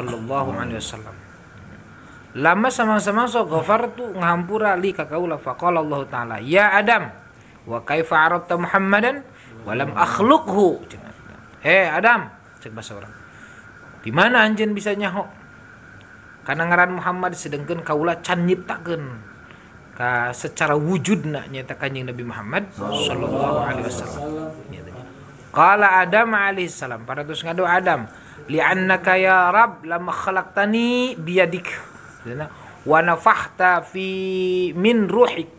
sallallahu alaihi wasallam. Lama sama-sama so ghafartu ngahampura li ka kaula faqala Allah taala ya Adam wa kaifa arabta Muhammadan wa lam akhluqhu. Adam, cek bahasa orang. Di mana anjeun bisa nyaho? Kana ngaran Muhammad sedengkeun kaula can nyiptakeun ka secara wujudna nyata kanjing Nabi Muhammad sallallahu alaihi wasallam. Qala Adam alaihi salam, paratus ngadu Adam, li'annaka ya Rabb lamma khalaqtani biyadik wa nafakhta fi min ruhik.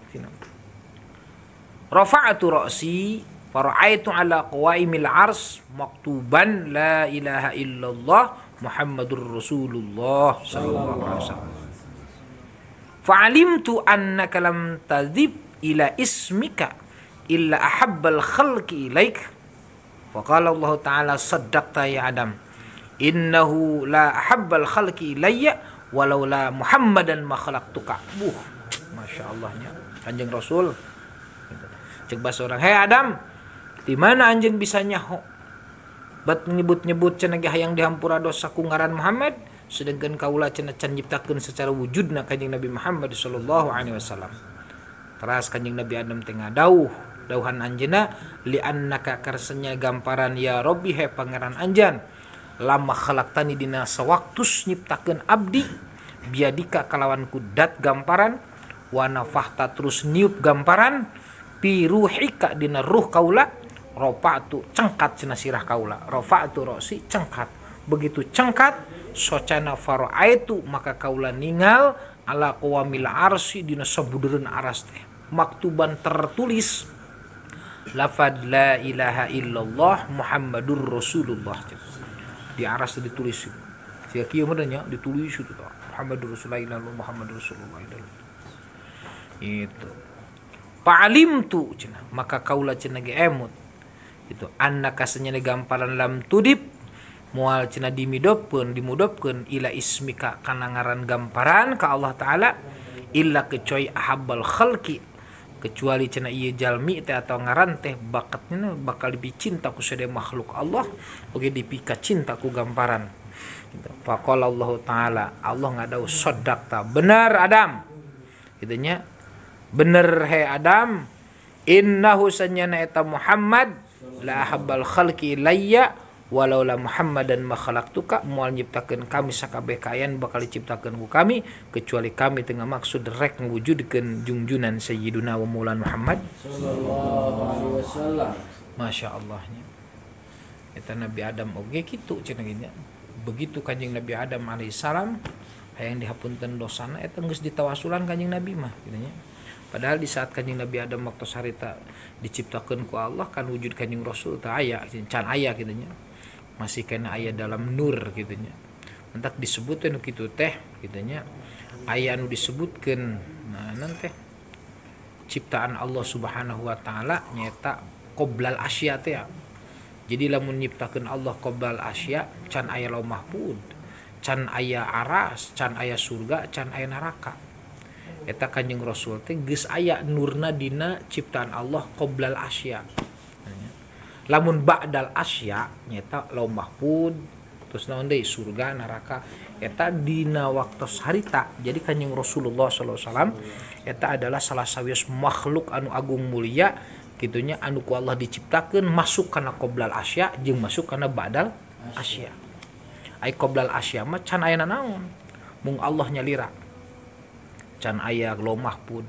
Rafa'tu ra'si fara'aitu ala qawaimil ars maktuban la ilaha illallah Muhammadur Rasulullah sallallahu alaihi wasallam. Fa'alimtu annaka lam tadhib ila ismika illa ahabbal khalqi ilaik. Faqala Allah ta'ala saddaqta ya Adam innahu la ahabbal khalqi ilayya walau la Muhammadan ma khalaqtuka. Masya Allahnya Kanjeng Rasul cek bahasa orang, hei Adam, di mana anjeun bisa nyaho bat nyebut-nyebut cenah ge hayang dihampura dosa ku ngaran Muhammad sedengkeun kaula cenah can nyiptakeun secara wujudna Kanjeng Nabi Muhammad sallallahu alaihi wasallam. Teras Kanjeng Nabi Adam tengah dauhan anjeunna li annaka karsenya gamparan ya Rabbi he pangeran anjan lama khalaqtani dina sawaktus nyiptakeun abdi biadika kalawan kudat gamparan wa nafahta terus niup gamparan pi ruhika dina ruh kaula rafa'tu cengkat cenah sirah kaula rafa'tu rosi cengkat begitu cengkat socana fara'aitu maka kaula ningal ala qawamil arsi dina sabudereun aras teh maktuban tertulis lafad la ilaha illallah Muhammadur Rasulullah di aras ditulis sia kieu mah nya ditulis itu Muhammadur Rasulullah Muhammadur Rasulullah itu Pa'alim tu cenah maka kaula cenah ge emut itu annaka senyana gamparan lam tudib moal cenah dimudopkeun ila ismika kana ngaran gamparan ka Allah taala illa kecuali ahabbal khalqi kecuali cenah ieu jalmi teh atau ngaran teh bakatnya bakal dicinta ku sadaya makhluk Allah oge dipika cinta ku gamparan gitu. Faqala Allah taala Allah ngadau saddaqta benar Adam kitu nya bener he Adam innahu sanyana eta Muhammad la habbal khalqi ilayya walau la Muhammadan ma khalaqtuka moal nyiptakeun kami sakabeh kaayaan bakal diciptakeun ku kami kecuali kami tengah maksud rek ngwujudkeun junjunan sayyiduna wa maulana Muhammad sallallahu alaihi wasallam. Masya Allahnya eta Nabi Adam oge kitu cenah gini begitu Kanjeng Nabi Adam alaihi salam hayang dihapunten dosana eta geus ditawasulan Kanjeng Nabi mah kitu nya. Padahal di saat Kanjeng Nabi Adam waktu sarita diciptakeun ku Allah kan wujud Kanjeng Rasul teh aya can aya kitu nya. Masih kena aya dalam nur kitu nya. Entak disebutkeun kitu teh kitu nya. Aya anu disebutkeun nah teh ciptaan Allah Subhanahu wa taala nyata qoblal asya teh. Jadi lamun nyiptakeun Allah qoblal asya can aya lauh mahfuz, can aya aras, can aya surga, can aya neraka. Eta Kanjeng Rasul teh geus aya nurna dina ciptaan Allah qoblal asya. Lamun ba'dal asya nyata lauh mahfuz terus naon deui surga neraka eta dina waktu harita. Jadi Kanjeng Rasulullah sallallahu alaihi wasallam eta adalah salah sawios makhluk anu agung mulia kitunya anu ku Allah diciptakeun masuk kana qoblal asya jeung masuk kana ba'dal asya. Ai qoblal asya mah can aya naon mung Allah nyalira can aya lauh mahfuz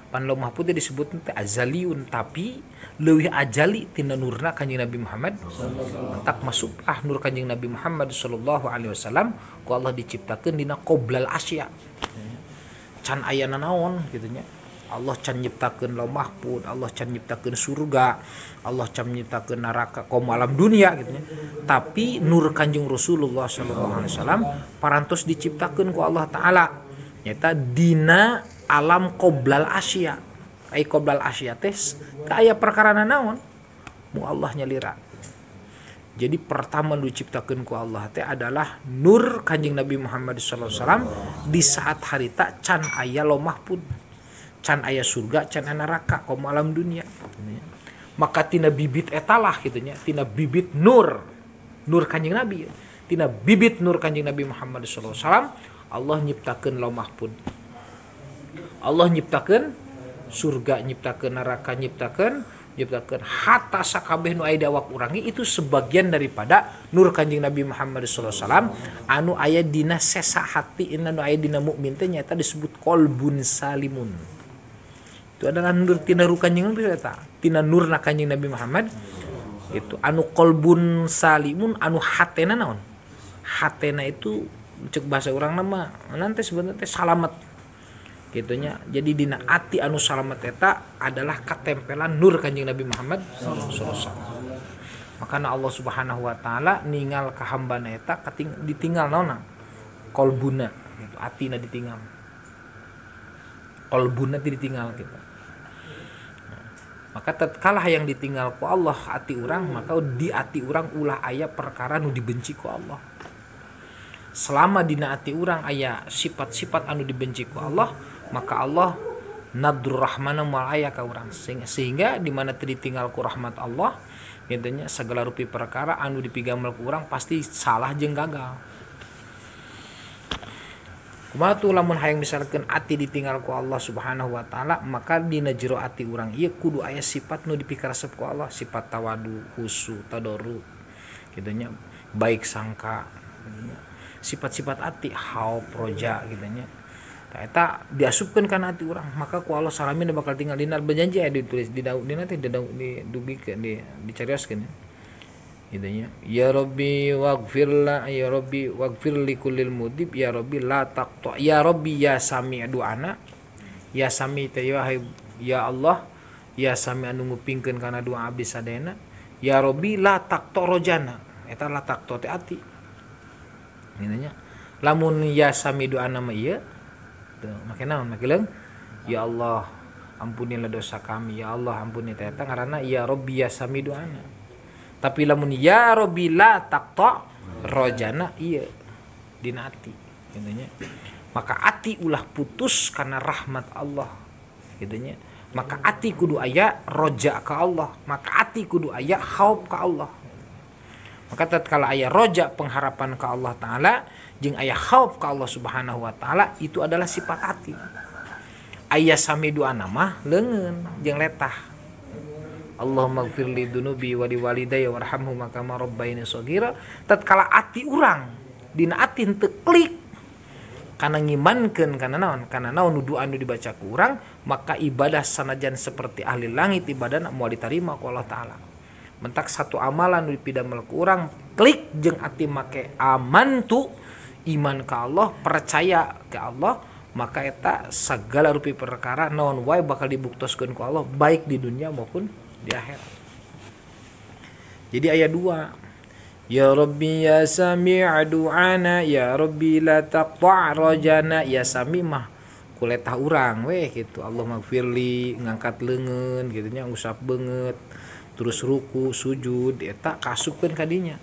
pan lauh mahfuz disebut teh azaliun tapi leuwih ajali tina nurna Kanjeng Nabi Muhammad tak masuk nur Kanjeng Nabi Muhammad sallallahu alaihi wasallam ku Allah diciptakeun dina qoblal asya can aya naon kitu nya Allah can nyiptakeun lauh mahfuz Allah can nyiptakeun surga Allah can nyiptakeun neraka kaum alam dunia gitu nya tapi nur Kanjeng Rasulullah sallallahu alaihi wasallam parantos diciptakeun ku Allah taala nyata dina alam qoblal asya. Ai qoblal asya teh aya perkara naon mu Allah nyalira. Jadi pertama diciptakeun ku Allah teh adalah nur Kanjeng Nabi Muhammad sallallahu alaihi wasallam di saat harita can aya lauh mahfuz, can aya surga, can aya neraka kaum alam dunia. Maka tina bibit etalah kitu nya, tina bibit nur Kanjeng Nabi tina bibit nur Kanjeng Nabi Muhammad sallallahu alaihi wasallam Allah nyiptakeun Lauh Mahfuz. Allah nyiptakeun surga, nyiptakeun neraka, nyiptakeun hatta sakabeh nu aya di awak urang itu sebagian daripada nur Kanjeng Nabi Muhammad sallallahu alaihi wasallam anu aya dina sesa hati anu aya dina mukmin teh nyata disebut qalbun salimun. Itu adalah nur tina nur Kanjeng Nabi eta, tina nurna Kanjeng Nabi Muhammad itu anu qalbun salimun anu hatena naon? Hatena itu cek bahasa urang nama nanti sebenarnya salamet gitunya. Jadi dina ati anu salamet eta adalah katempelan nur Kanjeng Nabi Muhammad sallallahu alaihi wasallam. Makana Allah Subhanahu wa taala ningal ka hambana eta ditinggal naonna? Qalbuna gitu, atina ditinggal. Qalbuna ditinggal gitu. Maka tatkala yang ditinggal ku Allah ati urang, maka di ati urang ulah aya perkara nu dibenci ku Allah. Selama dina ati urang aya sifat-sifat anu dibenci ku Allah, maka Allah nadur rahmana moal aya ka urang, sehingga di mana teu ditinggal ku rahmat Allah gitunya segala rupi perkara anu dipigamel ku urang pasti salah jeung gagal. Kumaha tu lamun hayang misalkeun ati ditinggal ku Allah Subhanahu wa taala, maka dina jero ati urang ieu kudu aya sifat nu dipikaresep ku Allah, sifat tawadu, khusu, tadarru gitunya, baik sangka gitunya. Sifat-sifat ati haub, roja gitunya. Eta diasupkeun kana ati urang, maka ku Allah salamin bakal tinggal dina berjanji ditulis di daun dina teh didugikeun dicarioskeun gitunya. Ya Rabbi waghfirla ya Rabbi waghfir li kullil mudib ya Rabbi la taqta ya Rabbi ya sami doana ya sami teh ya Allah ya sami anu ngupingkeun kana doa abdi sadayana ya Rabbi la taqta rojana eta la taqta teh ati gitunya. Lamun ya sami doana mah ieu teu make naon make leung ya Allah ampunilah dosa kami ya Allah ampuni teh eta ngaranna ya Rabbi ya sami doana. Tapi lamun ya Rabbi la taqta rojana iya dina ati gitunya. Maka ati ulah putus karena rahmat Allah gitunya. Maka ati kudu aya roja ka Allah, maka ati kudu aya khauf ka Allah. Maka tatkala aya roja pengharapan ka Allah taala jeung aya khauf ka Allah Subhanahu wa taala itu adalah sifat ati. Aya sami doana mah leungeun jeung letah. Allahumma ighfir li dunubi wa li walidayya warhamhuma kama rabbayani shaghira. Tatkala ati urang dina ati henteu klik kana ngimankeun kana naon doa anu dibaca ku urang, maka ibadah sanajan seperti ahli langit ibadahna moal ditarima ku Allah taala. Mentak satu amalan nu dipidamel ku urang klik jeung ati make amantu iman ka Allah, percaya ka Allah, maka eta segala rupi perkara naon wae bakal dibuktoskeun ku Allah baik di dunia maupun di akhirat. Jadi ayat 2 ya Rabbi ya sami' du'ana ya Rabbi la taqta' rajana ya sami mah kuletah urang we gitu. Allah magfirli ngangkat leungeun gitu nya ngusap beungeut terus ruku sujud eta kasupkeun ka dinya.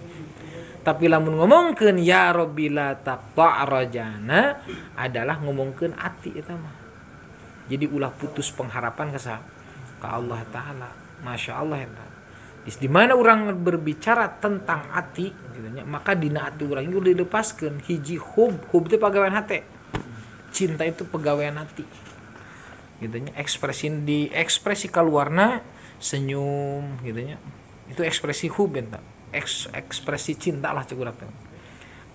Tapi lamun ngomongkeun ya Rabbi la taqta' rajana adalah ngomongkeun ati eta mah. Jadi ulah putus pengharapan ka Allah taala. Masya Allah ya. Di mana orang berbicara tentang hati, gitunya, maka dina hati orang itu dilepaskan hiji hub itu pegawaian hati. Cinta itu pegawaian hati. Gitunya, ekspresi keluarna senyum, gitunya. Itu ekspresi hub ya, ekspresi cinta lah cukup teh.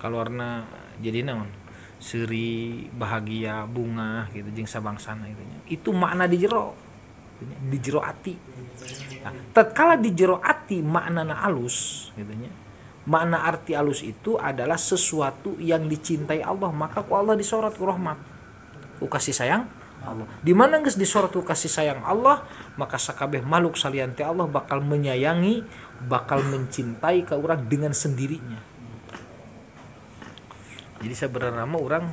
Keluarna jadi naon? Seri, bahagia, bunga, gitu, jeung sabangsana gitunya. Itu makna di jero ati. Nah, tatkala di jero ati maknana alus gitunya. Makna arti alus itu adalah sesuatu yang dicintai Allah, maka ku Allah disorot ku rahmat. Ku kasih sayang Allah. Di mana geus disorot ku kasih sayang Allah, maka sakabeh makhluk salian teh Allah bakal menyayangi, bakal mencintai ka urang dengan sendirinya. Jadi sebenarnya mah urang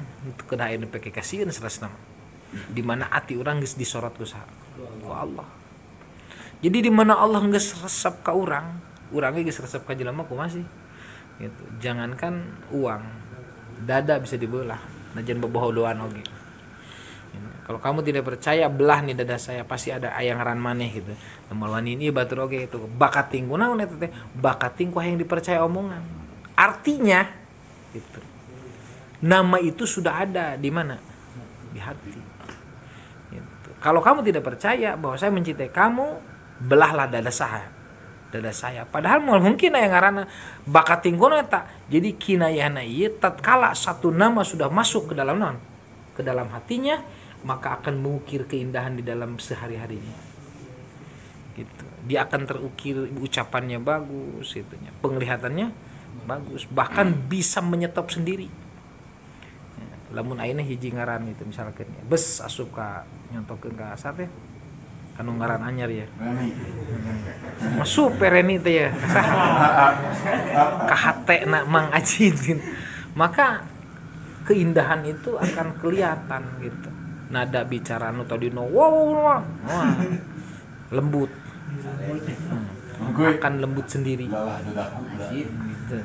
kedah anu pake kasieun sarasna. Di mana ati urang geus disorot ku Allah. Jadi di mana Allah geus resep ka urang ge geus resep ka jelema kumaha sih? Gitu. Jangankan uang, dada bisa dibelah, najan bobohodoan oge. Kalau kamu tidak percaya, belah nih dada saya, pasti ada aya ngaran maneh gitu. Temal ini batur oge itu bakating kunaon eta teh? Bakating ku hayang dipercaya omongan. Artinya gitu. Nama itu sudah ada di mana? Di hati gitu. Kalau kamu tidak percaya bahwa saya mencintai kamu, belahlah dada saya. Padahal mungkin yang ngaranna bakat tinggono eta. Jadi kinayahna ieu tatkala satu nama sudah masuk ke dalam non, ke dalam hatinya, maka akan mengukir keindahan di dalam sehari-harinya. Gitu. Dia akan terukir, ucapannya bagus, itunya, penglihatannya bagus, bahkan bisa menyetop sendiri. Lamun ayeuna hiji ngaran itu misalkan bes asup ka nyontokeun ka asar teh anu ngaran anyar ya. Masuk pereni teh ya. Ka hatena Mang Ajin. Maka keindahan itu akan kelihatan gitu. Nada bicara anu tadina wow, lembut. Akan lembut sendiri. Gitu.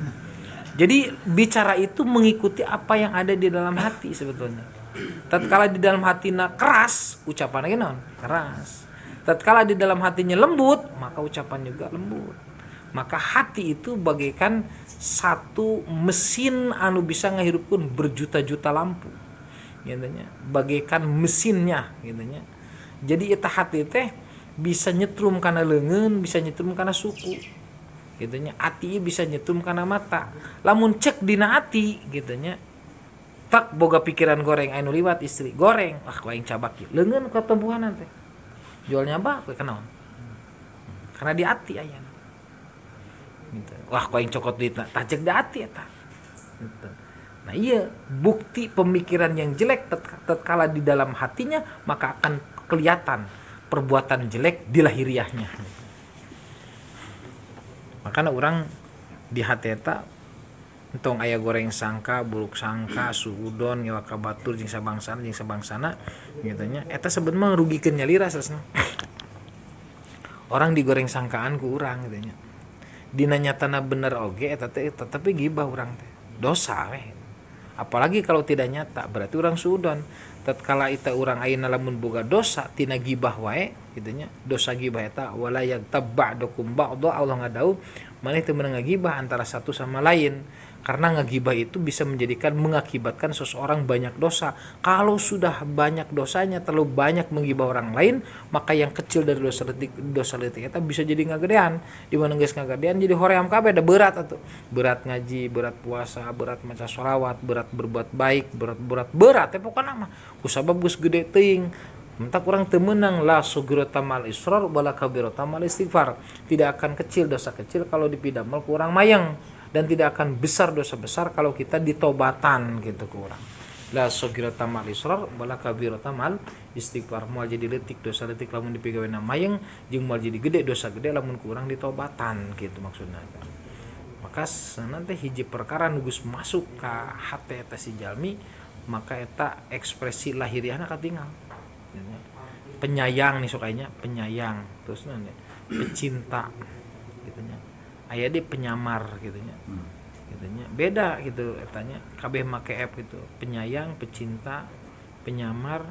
Jadi bicara itu mengikuti apa yang ada di dalam hati sebetulnya. Tatkala di dalam hatinya keras, ucapannya naon? Keras. Tatkala di dalam hatinya lembut, maka ucapan juga lembut. Maka hati itu bagaikan satu mesin anu bisa ngahirupkeun berjuta-juta lampu. Gitu nya. Bagaikan mesinnya gitu nya. Jadi eta hati teh bisa nyetrum kana leungeun, bisa nyetrum kana suku. Gitu nya. Ati bisa nyetrum kana mata. Lamun cek dina ati gitu nya. Tak boga pikiran goreng anu liwat istri, goreng. Wah, ku aing cabak ieu. Leungeun ka tumbuhanan teh. Jualnya apa? Kue kenaon? Karena di hati aya. Gitu. Wah, kau yang cokot duit tajek di hati eta. Gitu. Nah iya, bukti pemikiran yang jelek tatkala di dalam hatinya, maka akan kelihatan perbuatan jelek di lahiriahnya. Makanya orang di hati eta entong aya goreng sangka, buruk sangka, suudon, ngewa ka batur jeung sabangsana gitu nya. Eta sebenarnya ngerugikeun nyalira sasna. Orang digoreng sangkaan ku urang gitu nya. Dina nyatana bener oge eta teh tetapi gibah urang teh. Dosa we. Apalagi kalau tidak nyata berarti urang suudon. Tatkala eta urang ayeuna lamun boga dosa tina gibah wae gitu nya. Dosa gibah eta wala yagtab ba'dukum ba'dha, Allah ngadau maneh teu meunang ngagibah antara satu sama lain. Karena ngagibah itu bisa mengakibatkan seseorang banyak dosa. Kalau sudah banyak dosanya, terlalu banyak menggibah orang lain, maka yang kecil dari dosa letik itu bisa jadi ngagedean. Di mana geus ngagedean jadi hoream kabeh da berat atuh. Berat ngaji, berat puasa, berat maca sholawat, berat berbuat baik, berat teh pokona mah. Kusabab geus gede teuing. Mentak orang teu meunang la sugirata mal israr wala kabirata mal istighfar. Tidak akan kecil dosa kecil kalau dipidamel ku urang mayang. Dan tidak akan besar dosa besar kalau kita ditobatan gitu ke orang. La sogirata mal israr wala kabirata mal istighfar. Moal jadi leutik dosa leutik lamun dipigaweuna mayeng, jeung moal jadi gede dosa gede lamun ku urang ditobatan gitu maksudna. Maka sana teh hiji perkara nu geus masuk ka hate eta si jalmi, maka eta ekspresi lahiriahna katinggal. Penyayang nih sokanya, penyayang. Terus nanti pecinta gitu nya. Aya di penyamar gitunya. Gitunya beda gitu etanya kabeh make F gitu. Penyayang, pecinta, penyamar,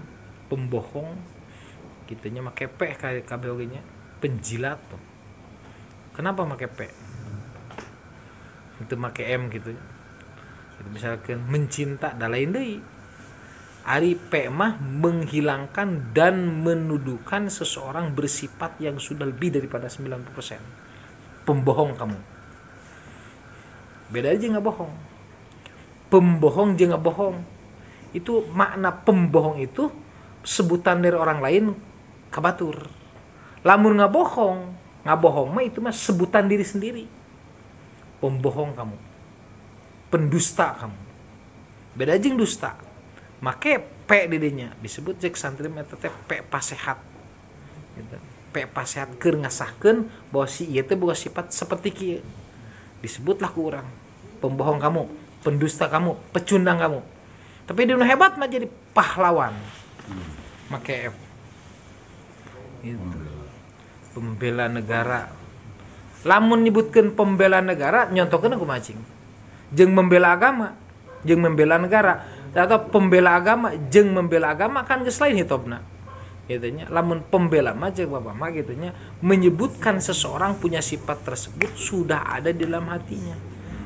pembohong gitunya make P kabeh oge nya. Penjilat tuh. Kenapa make P? Itu make M gitu. Gitu misalkan mencinta da lain deui. Ari P mah menghilangkan dan menuduhkan seseorang bersifat yang sudah lebih daripada 90%. Pembohong kamu. Beda aja nggak bohong. Pembohong aja nggak bohong. Itu makna pembohong itu sebutan dari orang lain kabatur. Lamun nggak bohong mah itu mah sebutan diri sendiri. Pembohong kamu. Pendusta kamu. Beda aja dusta. Make P didinya disebut cek santri eta teh P pasehat. Gitu. P pasehat keur ngasahkeun bahwa si ieu teh boga sifat seperti kieu. Disebutlah ku urang pembohong kamu, pendusta kamu, pecundang kamu. Tapi dia hebat mah jadi pahlawan. Make F. Gitu. Pembela negara. Lamun nyebutkeun pembela negara nyontokeun aku macing. Jeung membela agama, jeung membela negara. Atau pembela agama jeung membela agama kan geus lain hitopna. Gitunya lamun pembela mah jeung bapak mah gitunya menyebutkan seseorang punya sifat tersebut sudah ada di dalam hatinya.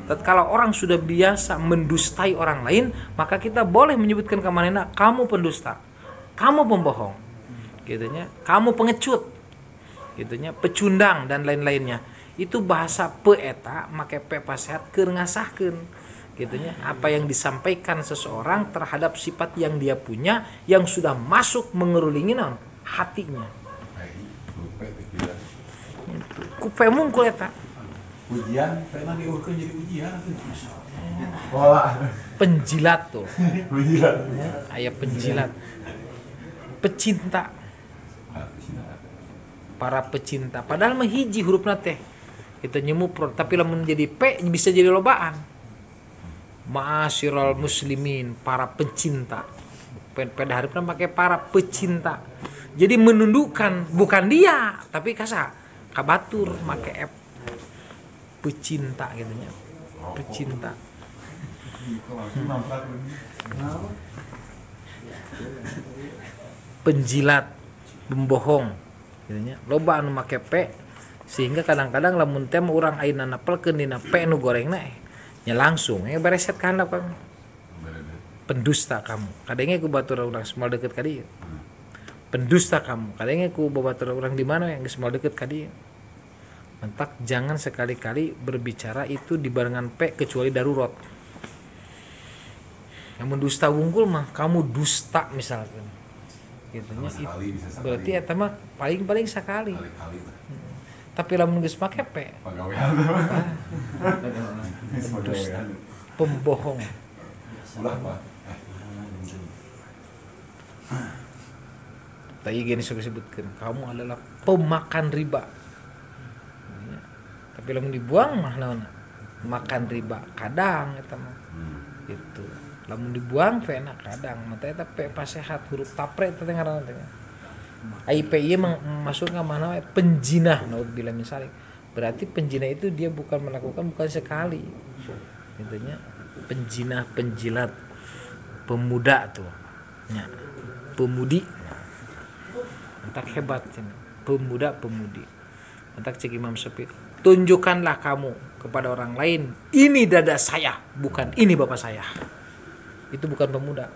Tatkala orang sudah biasa mendustai orang lain, maka kita boleh menyebutkan ke manehna, kamu pendusta, kamu pembohong, gitunya, kamu pengecut, gitunya, pecundang dan lain-lainnya. Itu bahasa peeta make pe pasehat keur ngasahkeun, gitunya, apa yang disampaikan seseorang terhadap sifat yang dia punya yang sudah masuk mengerulingi naon hatinya. Kupe mungkul eta. Ujian, pernah diurutkan jadi ujian. Pola. Penjilat tuh. Penjilat. Aya penjilat. Pecinta. Para pecinta. Padahal mah hiji hurufna teh. Kita nyemuprot, tapi lamun jadi P bisa jadi lobaan. Ma'asyiral muslimin, para pecinta. Pada harupna pakai para pecinta. Jadi menundukkan bukan dia, tapi kasa kabatur make F. Pecinta gitu nya. Pecinta. Penjilat, pembohong gitu nya. Loba anu make P sehingga kadang-kadang lamun teh urang ayeuna napelkeun dina P nu gorengna nya langsung bereset ka handap kami. Pendusta kamu. Kadenge ku batur urang semal deket ka dieu. Pendusta kamu. Kadenge ku batur urang di mana yang semal deket ka dieu. Mentak jangan sekali-kali berbicara itu dibarengan P kecuali darurat. Yang dusta wungkul mah kamu dusta misalkan. Gitu nya. Berarti eta mah paling sekali. Tapi lamun geus make P. Pendusta. Pembohong. Ulah Pak. Tadi gini suka sebutkan, kamu adalah pemakan riba. Tapi lamun dibuang mah naon? Makan riba kadang eta mah. Gitu. Lamun dibuang ve na kadang, mata eta pe pasehat huruf tapre teh ngaranna teh. Ai pe ieu masukna mana penjinah naudzubillah misalnya. Berarti penjinah itu dia bukan melakukan bukan sekali. Intinya penjinah, penjilat, pemuda tuh. Ya. Pemudi. Entak hebat cenah. Pemuda, pemudi. Entak cek Imam Syafi'i. Tunjukkanlah kamu kepada orang lain, ini dada saya, bukan ini bapak saya. Itu bukan pemuda.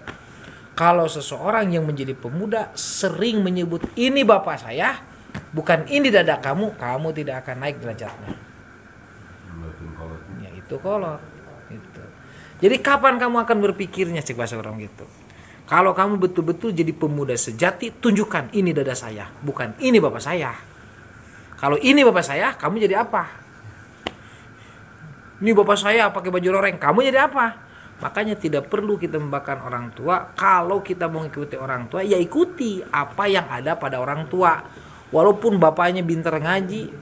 Kalau seseorang yang menjadi pemuda sering menyebut ini bapak saya, bukan ini dada kamu, kamu tidak akan naik derajatnya. Ya itu kolot. Itu. Jadi kapan kamu akan berpikirnya cek bahasa orang gitu. Kalau kamu betul-betul jadi pemuda sejati, tunjukkan ini dada saya, bukan ini bapak saya. Kalau ini bapak saya, kamu jadi apa? Ini bapak saya pakai baju loreng, kamu jadi apa? Makanya tidak perlu kita membanggakan orang tua. Kalau kita mau mengikuti orang tua, ya ikuti apa yang ada pada orang tua. Walaupun bapaknya pintar ngaji,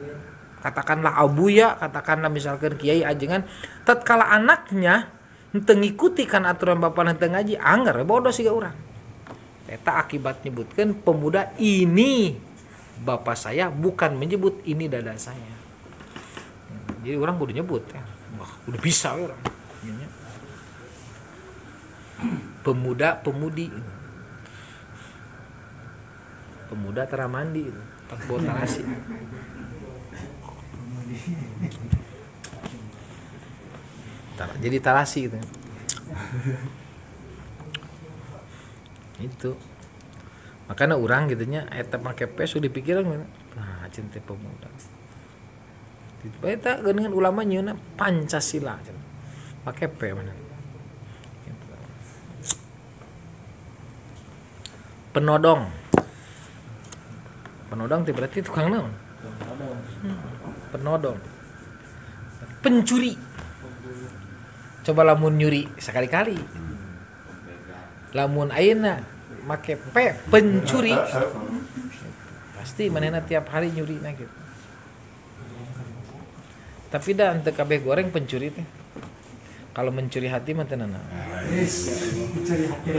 katakanlah abuya, katakanlah misalkan kiai ajengan, tatkala anaknya henteu ngikuti kan aturan bapak henteu ngaji, anggar bodoh siga urang. Eta akibat nyebutkan pemuda ini bapak saya, bukan menyebut ini dada saya. Jadi orang kudu nyebut ya. Wah, udah bisa orang. Pemuda, pemudi. Pemuda teramandi itu. Tak bawa tarasi. Jadi tarasi gitu. Itu. Makanya orang gitunya eta make P sudah dipikiran nah cinta pemuda. Eta dengan ulama nyeuna Pancasila pakai P mana. Penodong. Penodong itu berarti tukang naon? Penodong. Pencuri. Coba lamun nyuri sekali-kali. Lamun ayeuna make P pencuri pasti manehna tiap hari nyuri na gitu. Tapi dah ente kabeh goreng pencuri teh. Kalau mencuri hati mah tenan. Mencuri hati.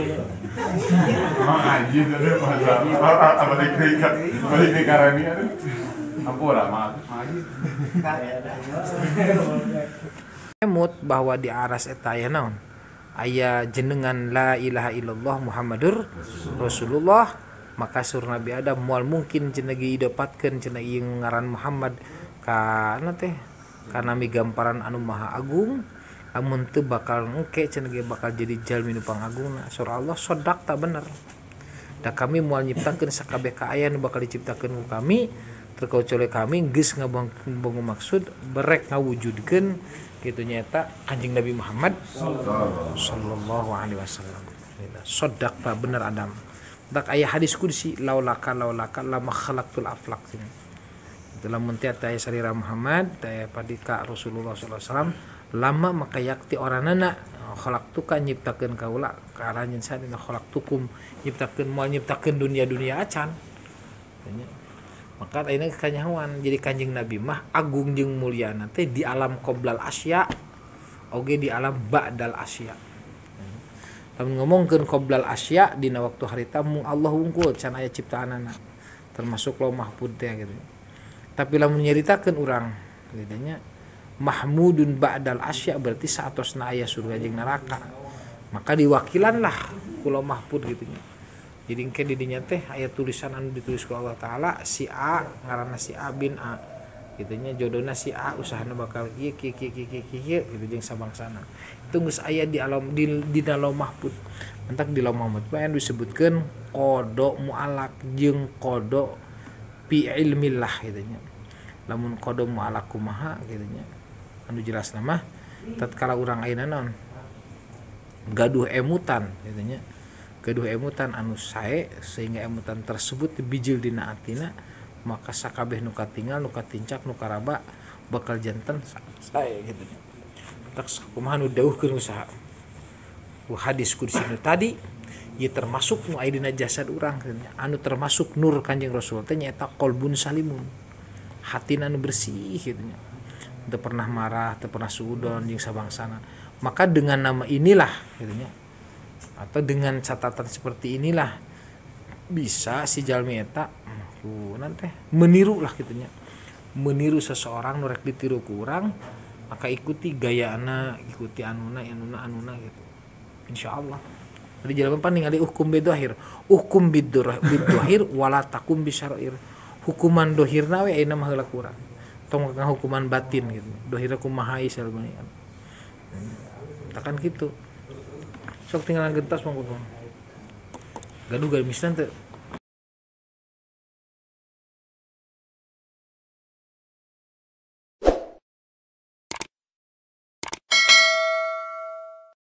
Emang anjing tadi apa balik ke karani aduh. Ampura mah. Emut bahwa di aras eta aya naon? Aya jenengan la ilaha illallah Muhammadur Rasulullah, maka sur Nabi Adam moal mungkin cenah ge dapatkeun cenah ieu ngaran Muhammad kana teh kana mi gamparan anu maha agung lamun teu bakal engke cenah ge bakal jadi jalmi nu pangagungna. Surah Allah sodak tak bener. Da kami moal nyiptakeun sakabeh kaayaan nu bakal diciptakeun ku kami terkecuali kami geus ngabangku maksud berek ngawujudkeun kitu nyaeta Kanjeng Nabi Muhammad sallallahu alaihi wasallam. Sodak tak bener Adam. Tak aya hadis qudsi laulaka lama khalaqtul aflaq. Itulah munti aya sarira Muhammad aya padika Rasulullah sallallahu alaihi wasallam lama maka yakti oranana khalaqtuka nyiptakeun kaula karanjeun sadina khalaqtukum nyiptakeun moal nyiptakeun dunia acan. Maka ayeuna kanyahoan jadi Kanjeng Nabi mah agung jeung mulyana teh di alam qoblal asya oge di alam ba'dal asya. Lamun ngomongkeun qoblal asya dina waktu harita mung Allah wungkul can aya ciptaanana termasuk Lauh Mahfuz teh gitu. Tapi lamun nyaritakeun urang gedenya mahmudun ba'dal asya berarti saatosna aya surga jeung neraka. Maka diwakilan lah ku Lauh Mahfuz gitu nya. Jadi engke di dinya teh aya tulisan anu ditulis ku Allah taala si A ngaranna si A bin A. Gitu nya jodona si A usahana bakal kieu gitu jeung sabangsana. Itu geus aya di alam di Lauh Mahfuz. Entak di Lauh Mahfuz bae disebutkeun qada mu'allaq jeung qada fi ilmillah gitu nya. Lamun qada mu'allaq kumaha gitu nya. Anu jelas mah tatkala urang ayeuna naon gaduh emutan gitu nya. Gaduh emutan anu sae sehingga emutan tersebut bijil dina atina maka sakabeh nu katinggal nu katincak nu karaba bakal janten sae gitu nya. Tak kumaha nu dawuhkeun usaha. Ku hadis qudsi nu tadi ieu termasuk nu aya dina jasad urang gitu nya. Anu termasuk nur Kanjeng Rasul teh nyaeta qalbun salimun. Hatina nu bersih gitu nya. Teu pernah marah, teu pernah suudon jeung sabangsana. Maka dengan nama inilah gitu nya. Atau dengan catatan seperti inilah bisa si jalmi eta nanti meniru lah gitu nya. Meniru seseorang nu rek ditiru ku urang, maka ikuti gayaana, ikuti anuna gitu. Insyaallah. Jadi jalan pan ningali hukum bidhahir. Hukum bidhahir wala takum bisyar'ir. Hukuman dohirna we ayeuna mah heula kurang. Tong hukuman batin gitu. Dohirna kumaha isal bani. Takan gitu. Sok tinggalan gentos mangkon. Gaduh misna teh